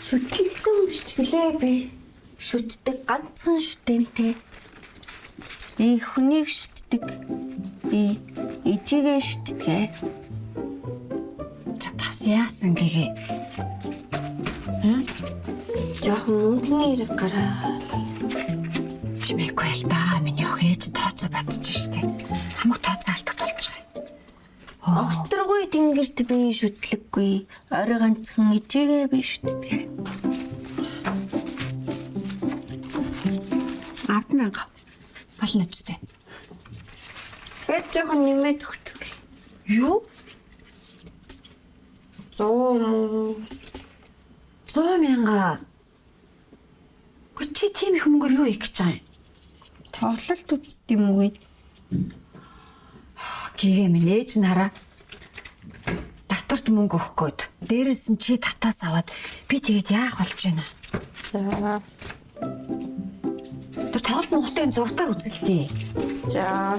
Шүтлэгдэн шүтгэлээ би. Шүтдэг ганцхан шүтэнтэй. Би хүнийг шүтдэг. Би ижигээ шүтдэг. За бас яасан гэгээ. Жохон мөнгөний хэрэг гараа. Чимээгүй л да. Миний ох ээж тооцоо бодож штэ. Хамаг тооцоо алдах болж байгаа. Огторгүй тэнгэрт би шүтлэггүй. Орой ганцхан ижигээ би шүтдэг. 10,000 болно үстэй. Тэгээд жохон нэмээд өгчүүл. Юу? 100,000. 100,000. Гү чи тийм их мөнгөөр юу их гэж байгаа юм? Тоглолт үзт юм уу? Гэгээ минь ээж нь хараа. Татварт мөнгө өгөх гээд. Дээрээс нь чи татаас аваад би тэгээд яах болж байна? За. Тэр тоглолт Монголын зургаар үзэлтэй. За.